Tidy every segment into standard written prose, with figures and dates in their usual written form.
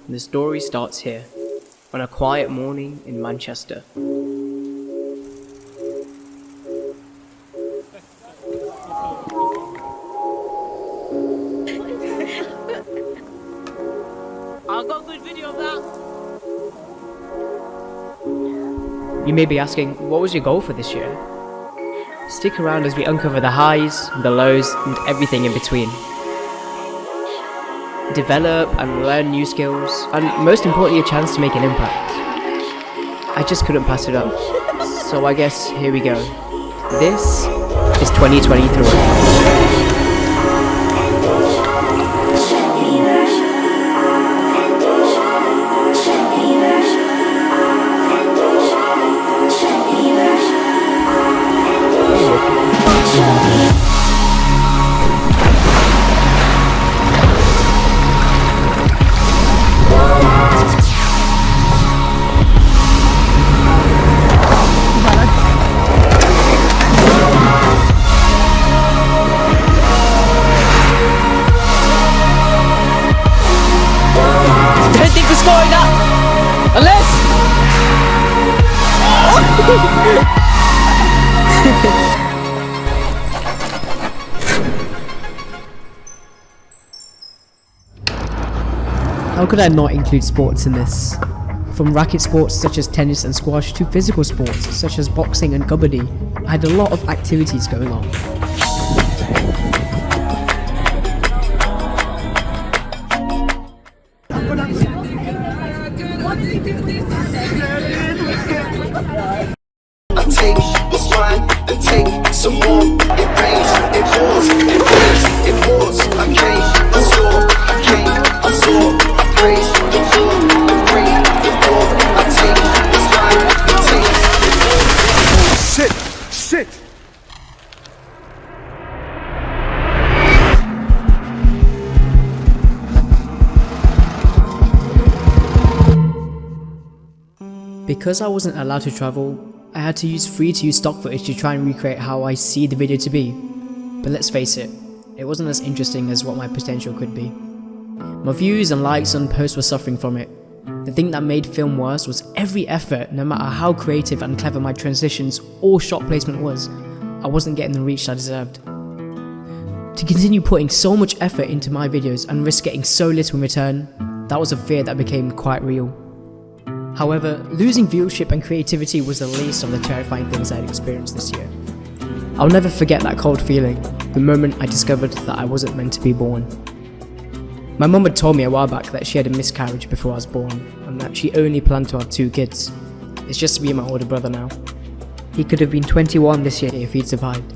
and the story starts here, on a quiet morning in Manchester. I got a good video of that. You may be asking, what was your goal for this year? Stick around as we uncover the highs, the lows, and everything in between. Develop and learn new skills, and most importantly, a chance to make an impact. I just couldn't pass it up, so I guess here we go. This is 2023. How could I not include sports in this? From racket sports such as tennis and squash to physical sports such as boxing and kabaddi, I had a lot of activities going on. Take what's mine and take some more. It rains, it pours, it rains, it pours. I came, I saw, I came, I saw, I praise the Lord, I pray the Lord. I take what's mine and take it all. Shit. Because I wasn't allowed to travel, I had to use free-to-use stock footage to try and recreate how I see the video to be. But let's face it wasn't as interesting as what my potential could be. My views and likes on posts were suffering from it. The thing that made film worse was every effort, no matter how creative and clever my transitions or shot placement was, I wasn't getting the reach I deserved. To continue putting so much effort into my videos and risk getting so little in return, that was a fear that became quite real. However, losing viewership and creativity was the least of the terrifying things I'd experienced this year. I'll never forget that cold feeling, the moment I discovered that I wasn't meant to be born. My mum had told me a while back that she had a miscarriage before I was born, and that she only planned to have 2 kids. It's just me and my older brother now. He could have been 21 this year if he'd survived.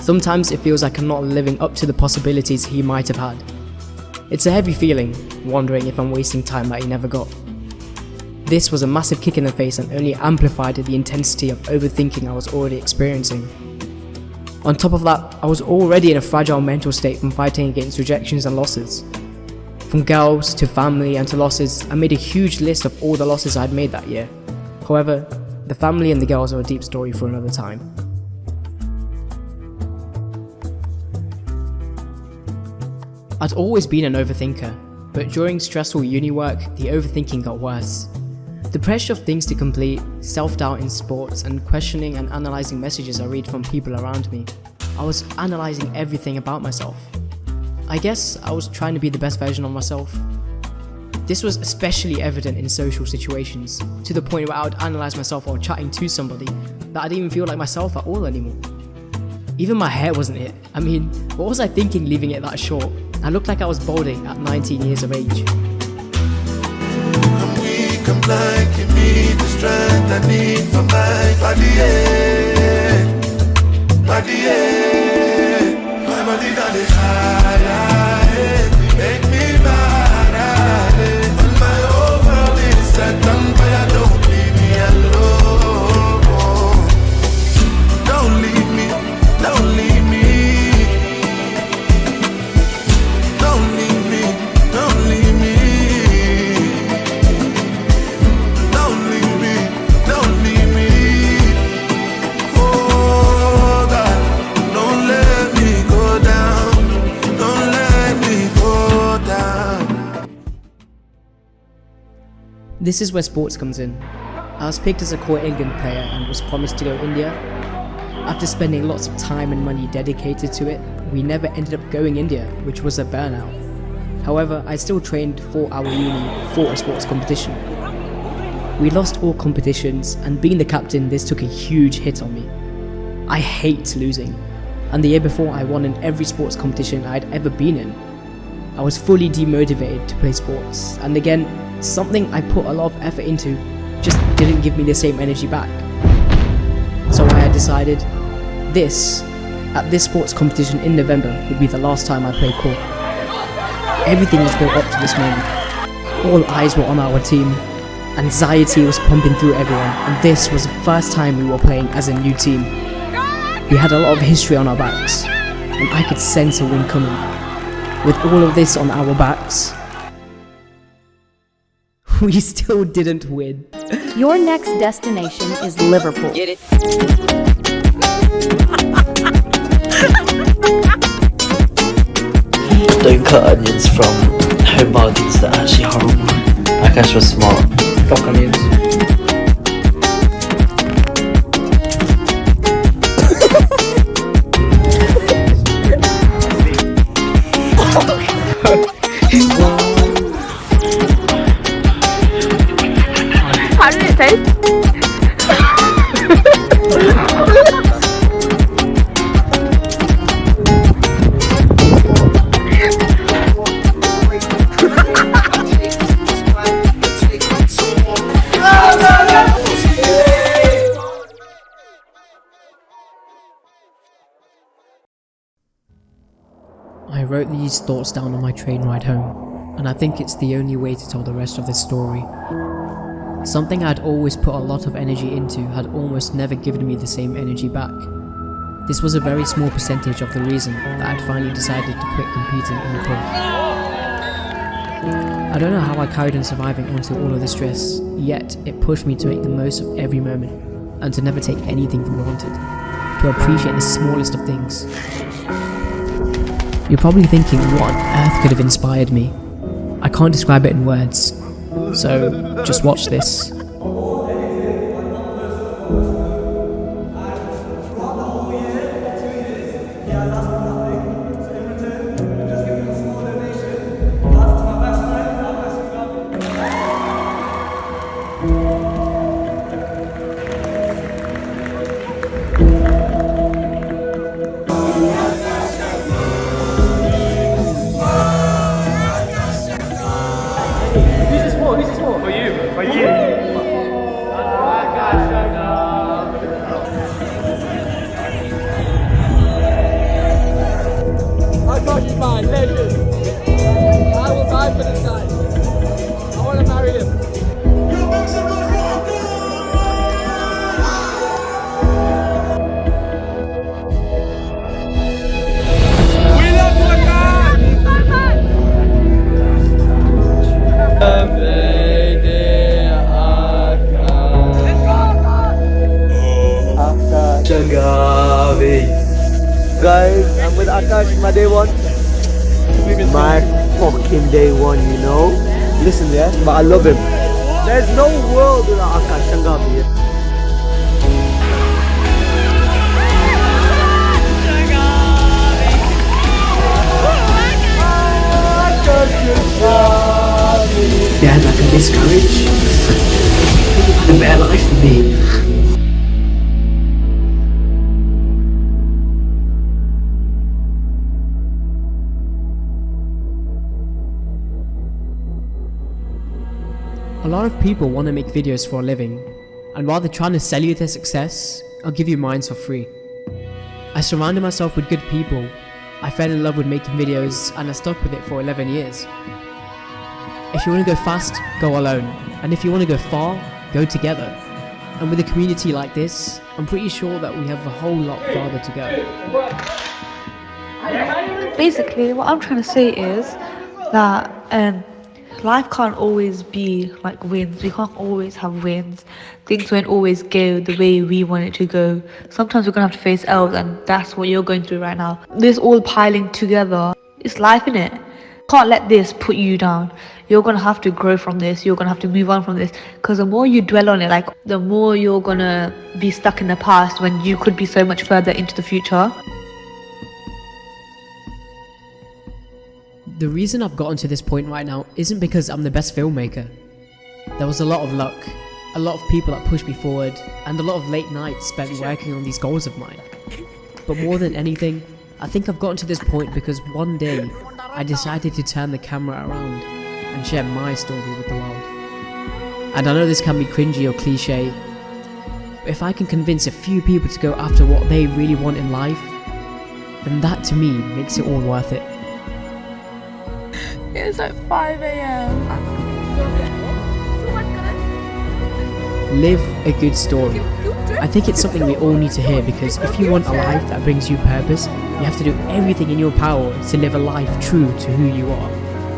Sometimes it feels like I'm not living up to the possibilities he might have had. It's a heavy feeling, wondering if I'm wasting time that he never got. This was a massive kick in the face and only amplified the intensity of overthinking I was already experiencing. On top of that, I was already in a fragile mental state from fighting against rejections and losses. From girls to family and to losses, I made a huge list of all the losses I'd made that year. However, the family and the girls are a deep story for another time. I'd always been an overthinker, but during stressful uni work, the overthinking got worse. The pressure of things to complete, self-doubt in sports, and questioning and analysing messages I read from people around me. I was analysing everything about myself. I guess I was trying to be the best version of myself. This was especially evident in social situations, to the point where I would analyse myself while chatting to somebody that I didn't even feel like myself at all anymore. Even my hair wasn't it. I mean, what was I thinking leaving it that short? I looked like I was balding at 19 years of age. I'm blind, give me the strength I need for my body, my body got it high, make me mad, when my whole world is set on fire, don't leave me alone, don't leave me, don't leave me, don't leave me, don't leave me. Don't let This is where sports comes in. I was picked as a core England player and was promised to go India. After spending lots of time and money dedicated to it, we never ended up going India, which was a burnout. However, I still trained for our uni for a sports competition. We lost all competitions, and being the captain, this took a huge hit on me. I hate losing, and the year before I won in every sports competition I'd ever been in. I was fully demotivated to play sports, and again, something I put a lot of effort into just didn't give me the same energy back. So I had decided at this sports competition in November would be the last time I played court. Everything was built up to this moment. All eyes were on our team. Anxiety was pumping through everyone, and this was the first time we were playing as a new team. We had a lot of history on our backs, and I could sense a win coming. With all of this on our backs, we still didn't win. Your next destination is Liverpool. Get it? Don't cut onions from home bargains that are actually horrible. Akash was smart. Fuck onions. How did it taste? I wrote these thoughts down on my train ride home, and I think it's the only way to tell the rest of this story. Something I'd always put a lot of energy into had almost never given me the same energy back. This was a very small percentage of the reason that I'd finally decided to quit competing in the pro. I don't know how I carried on surviving onto all of the stress, yet it pushed me to make the most of every moment, and to never take anything for granted, to appreciate the smallest of things. You're probably thinking, what on earth could have inspired me? I can't describe it in words, so just watch this. Akash is my legend. I will die for this guy. I want to marry him. We love you, Akash! Shanghavi. Guys, I'm with Akash, my day one. My fucking day one, you know. Listen, yeah, but I love him. There's no world without Akash Shanghavi. Yeah, like a miscarriage. A better life for me. A lot of people want to make videos for a living, and while they're trying to sell you their success, I'll give you mine for free. I surrounded myself with good people, I fell in love with making videos, and I stuck with it for 11 years. If you want to go fast, go alone, and if you want to go far, go together. And with a community like this, I'm pretty sure that we have a whole lot farther to go. Basically, what I'm trying to say is that life can't always be like wins. We can't always have wins. Things won't always go the way we want it to go. Sometimes we're gonna have to face L's, and that's what you're going through right now. This all piling together, it's life, innit? Can't let this put you down. You're gonna have to grow from this. You're gonna have to move on from this. Because the more you dwell on it, like the more you're gonna be stuck in the past when you could be so much further into the future. The reason I've gotten to this point right now isn't because I'm the best filmmaker. There was a lot of luck, a lot of people that pushed me forward, and a lot of late nights spent working on these goals of mine. But more than anything, I think I've gotten to this point because one day I decided to turn the camera around and share my story with the world. And I know this can be cringy or cliche, but if I can convince a few people to go after what they really want in life, then that to me makes it all worth it. It's like 5 a.m. Live a good story. I think it's something we all need to hear because if you want a life that brings you purpose, you have to do everything in your power to live a life true to who you are.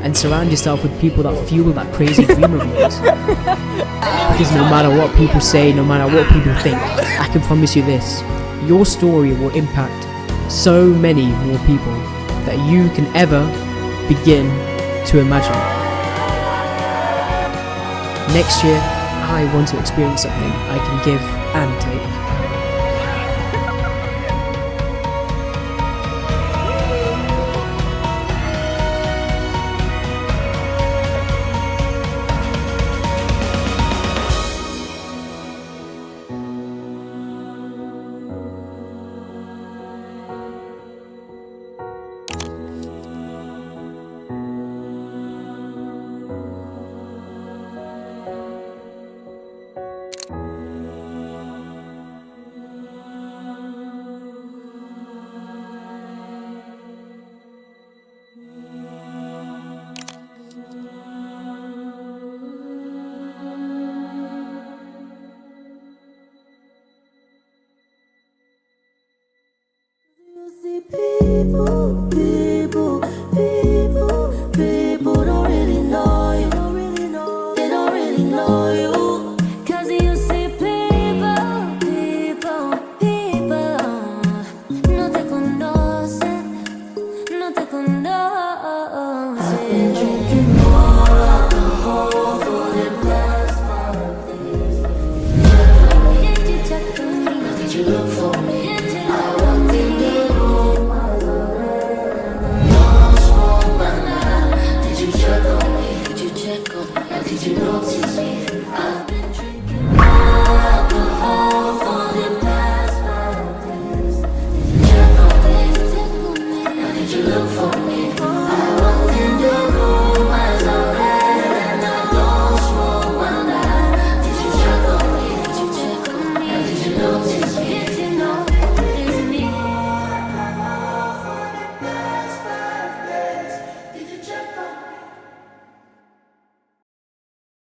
And surround yourself with people that fuel that crazy dream of yours. Because no matter what people say, no matter what people think, I can promise you this, your story will impact so many more people that you can ever begin to imagine. Next year, I want to experience something I can give and take. People